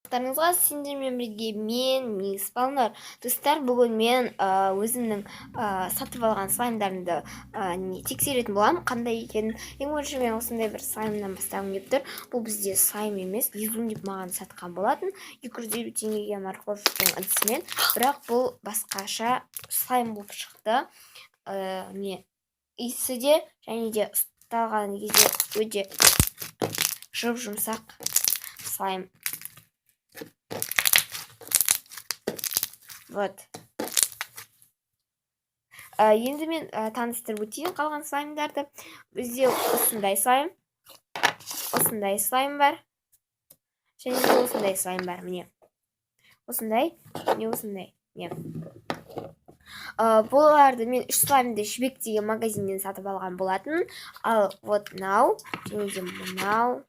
Достарыңызға сендермен бірге мен Спалнар. Достар, бүгін мен өзімнің сатып алған слаймдарымды тексеретін боламын, қандай екенін. Ең бірінші мен осындай бір слаймнан бастағым келіп тұр. Бұл бізде слайм емес, езун деп маған сатқан болатын 250 теңгеге Марковтың ыдысымен. Бірақ бұл басқаша слайм болып шықты. Иісі де және де ұсталған кезде өте жұмсақ слайм. Вот. Енді мен таныстырып өтейін қалған слаймдарды. Бізде осындай слайм бар. Және де осындай слайм бар, міне. Осындай, не осындай. Бұларды мен 3 слаймды Жібек деген магазиннен сатып алған болатын. Ал вот мынау, және де мынау.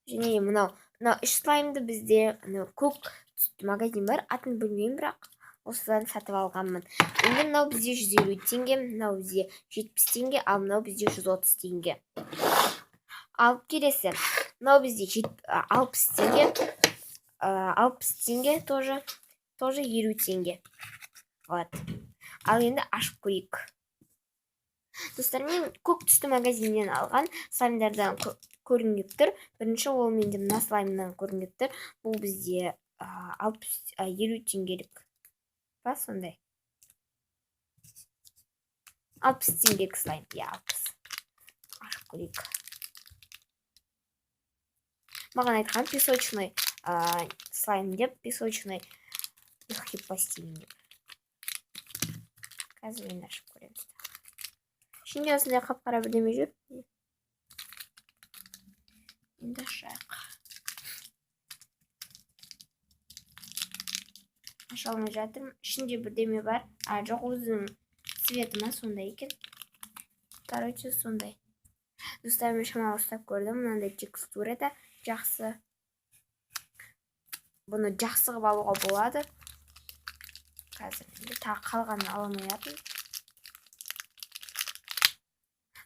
Және де мынау 3 слаймды бізде көк магазин бар, атын білмеймін, бірақ осыдан сатып алғанмын. Енді мынау бізде 150 теңге, мынау бізде 70 теңге, ал мынау бізде 130 теңге. Алып келесі, мынау бізде 60 теңге, 60 теңге тоже 50 теңге. Вот. Ал енді ашып көрейік. Достар, мен көк түсті магазиннен алған слаймдардан көрініп тұр. Бірінші ол менде мына слаймнан көрініп тұр. Бұл бізде 50 теңгелік. Ба, сондай. 60 теңгелік слайм. 60. Ашып көрейік. Маған айтқан песочный слайм деп, песочный хипостилин деп. Қазір мен ашып көреміз. Şimdi осындай қап-қара бірдеме жүр. Енді ашайық. Аша алмай жатырмын. Ішінде бірдеме бар. Жоқ, өзінің цветі ма сондай екен. Короче, сондай. Достар, мен шамалы ұстап көрдім. Мынандай текстурада жақсы. Бұны жақсы қылып алуға болады. Қазір тағы қалғанын ала алмай.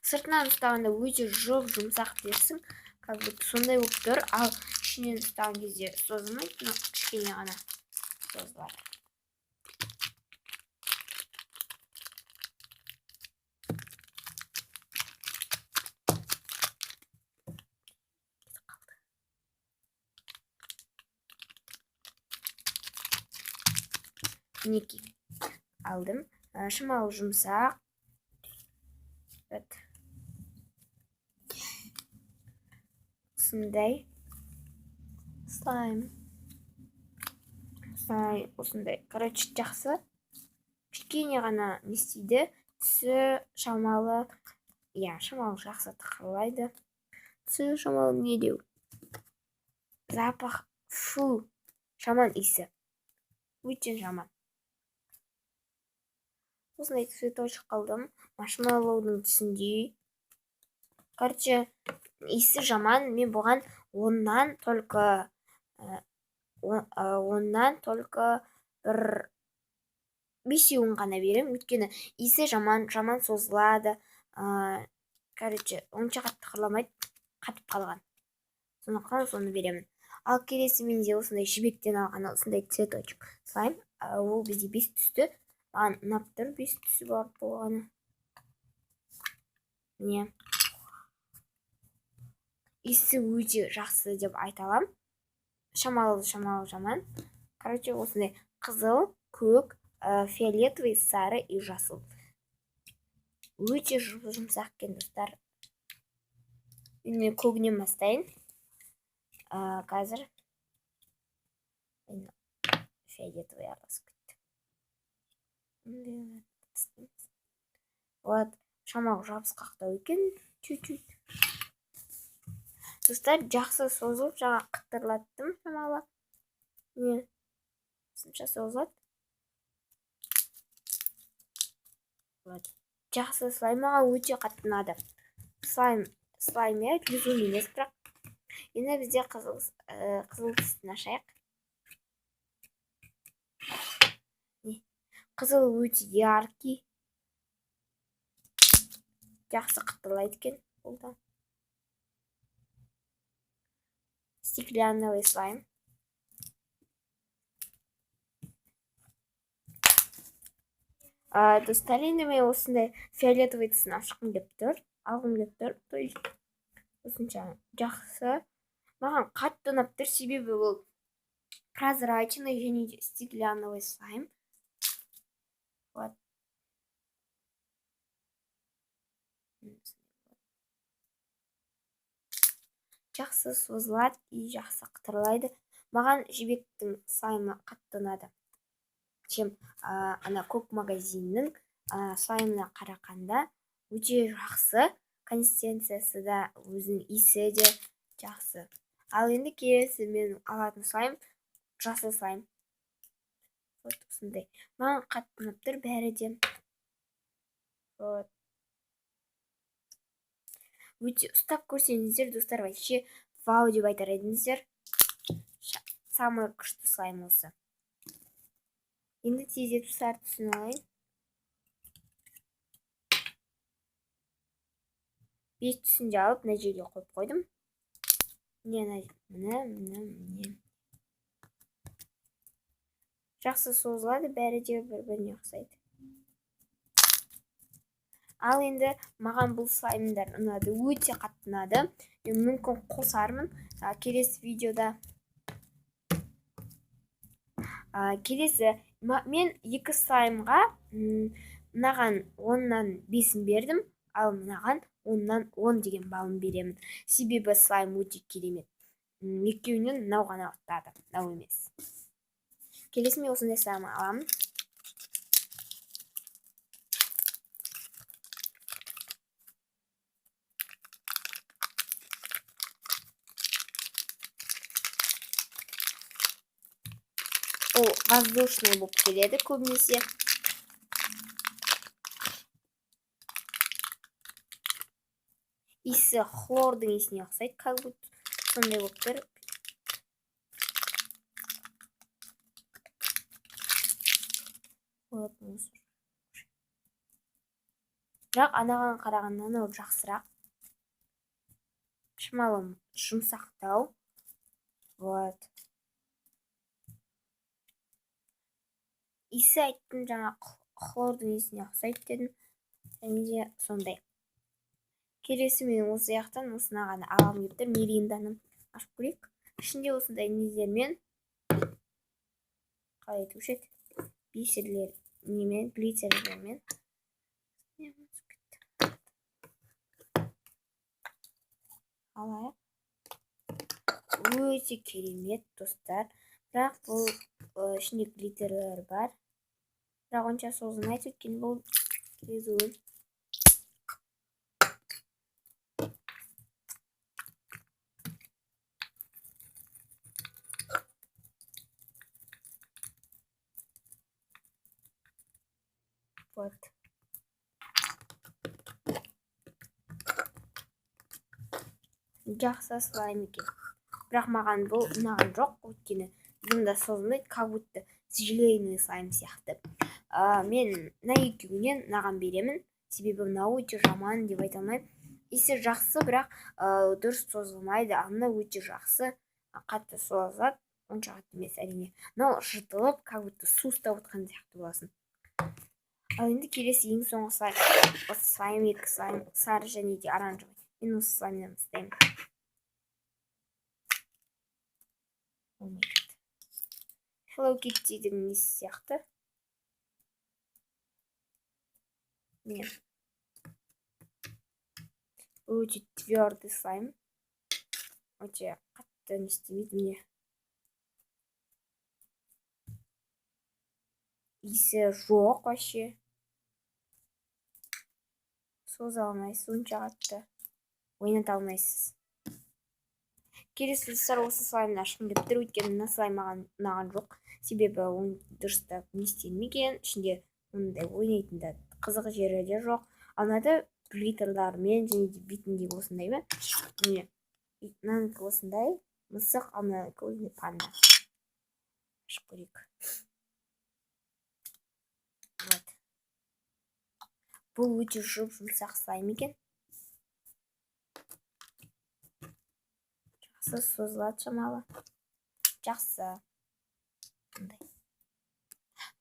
Сыртынан ұстағанда өте жұмсақ дерсің, как будто сондай болып тұр, ал ішінен ұстаған кезде созылмайды, кішкене ғана созылады. Мінекей алдым, шамалы жұмсақ. Осындай слайм. Осындай. Короче, жақсы. Кішкене ғана не істейді. Түсі шамалы, шамалы жақсы тықырлайды. Түсі шамалы не деу. Запах, фу, жаман иісі. Өте жаман. Осындай цветочек қалдым. Маршмеллоудың түсіндей. Короче, иісі жаман. Мен бұған оннан только бір 5-еуін ғана берем. Өйткені иісі жаман созылады. Короче, онша қатты қырламайды, қатып қалған. Сондықтан соны беремін. Ал келесі менде осындай Жібектен алған осындай цветочек слайм. Ол бізде 5 түсті. Маған ұнап тұр, 5 түсі бар болғаны. Не? Иісі өте жақсы деп айта аламын. Шамалы жаман. Короче, осындай қызыл, көк, фиолетовый, сары и жасыл. Өте жұмсақ екен, достар. Мен көгінен бастайын. Қазір фиолетовый араласып кетті. Вот, шамалы жабысқақтау екен, чуть-чуть. Достар, жақсы созылып, жаңа қыттырлаттым шамалы. Не? Сынша созылады. Вот. Жақсы слаймаға өте қатты ұнады. Слайм, жүзу емес, бірақ. Енді бізде қызыл түстін ашайық. Қызыл өте яркий. Жақсы қыттырлайды екен бұл да. Стеклянный слайм. достар, енді мен осындай фиолетовый түсін алғым келіп тұр. То есть осынша жақсы. Маған қатты ұнап тұр, себебі ол прозрачный және де стеклянный слайм. Вот. Жақсы созылады и жақсы қытырлайды. Маған жібектің слаймы қатты ұнады. Чем ана көк магазиннің слаймына қарағанда өте жақсы. Консистенциясы да, өзінің иісі де жақсы. Ал енді келесі мен алатын слайм жасыл слайм. Вот осындай. Маған қатты ұнап тұр бәрі де. Вот. Өте ұстап көрсеңіздер, достар, вообще вау деп айтар едіңіздер. Самый күшті слайм осы. Енді тездетіп сары түсін алайын. 5 түсін де алып, мына жерге қойып қойдым. Міне. Жақсы созылады, бәрі де бір-біріне ұқсайды. Ал енді маған бұл слаймдар ұнады, өте қатты ұнады. Мүмкін қосармын келесі видеода. Келесі мен екі слаймға мынаған 10-нан 5 бердім, ал мынаған 10-нан 10 деген балын беремін. Себебі слайм өте керемет. Екеуінен мынау ғана ұнады, мынау емес. Келесі мен осындай слайм аламын. Ол воздушный болып келеді көбінесе. Иісі хлордың иісіне ұқсайды, как будто сондай болып тұр. Бірақ анаған қарағанда анау жақсырақ. Шамалы жұмсақтау. Вот. Иісі айттым, жаңа хлордың иісіне ұқсайды дедім. Және де сондай. Келесі мен осы яқтан осынаған алғым келіп тұр. Меринданың ашып көрейік. Ішінде осындай нелермен, қалай айтушы еді, бисерлер немен, глиттерлермен. Алайық. Өте керемет, достар. Бірақ бұл ішінде глиттерлер бар. Бірақ онша созылмайды, өйткені бұл резуін. Вот. Жақсы слайм екен. Бірақ маған бұл ұнаған жоқ, өйткені бұнда созылмайды, как будто желейный слайм сияқты. Мен мына екеуінен мынаған беремін, себебі мынау өте жаман деп айта алмаймын. Иісі жақсы, бірақ дұрыс созылмайды. Мынау өте жақсы, қатты созылады, онша қатты емес әрине. Мынау жыртылып, как будто су ұстап отқан сияқты боласың. Ал енді келесі ең соңғы слайм. Осы слайм, екі слайм, сары және де оранжевый. Мен осы слаймнан бастаймын. Hello Kitty'дің несі сияқты. Міне. Өте твердый слайм. Өте қатты не істемейді міне. Иісі жоқ вообще. Соза алмайсыз, онша қатты ойната алмайсыз. Келесі осы слаймны ашқым келіп тұр, өйткені мына слайм маған ұнаған жоқ. Себебі оны дұрыстап не істелмеген, ішінде ондай ойнайтын да қызық жері де жоқ. Ал мынада глиттерлармен және де бетіндегі осындай ма? Міне, мынанікі осындай мысық, ал мынанікі өзінде панда. Ашып көрейік. Вот. Бұл өте жұмсақ слайм екен. Жақсы созылады шамалы. Жақсы.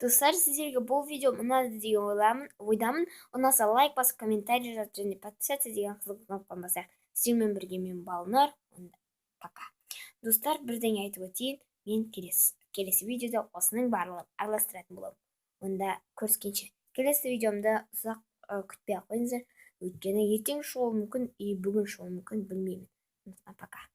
Достар, сіздерге бұл видео ұнады деген ойдамын. Ұнаса лайк басып, комментарий жазып және подписаться деген қызыл кнопканы басайық. Сіздермен бірге мен Балнұр. Пока. Достар, бірдеңе айтып өтейін. Мен келесі видеода осының барлығын араластыратын боламын. Онда көріскенше. Келесі видеомда ұзақ күтпей ақ қойыңыздар. Өйткені ертең шығуы мүмкін, бүгін шығуы мүмкін, білмеймін. Пока.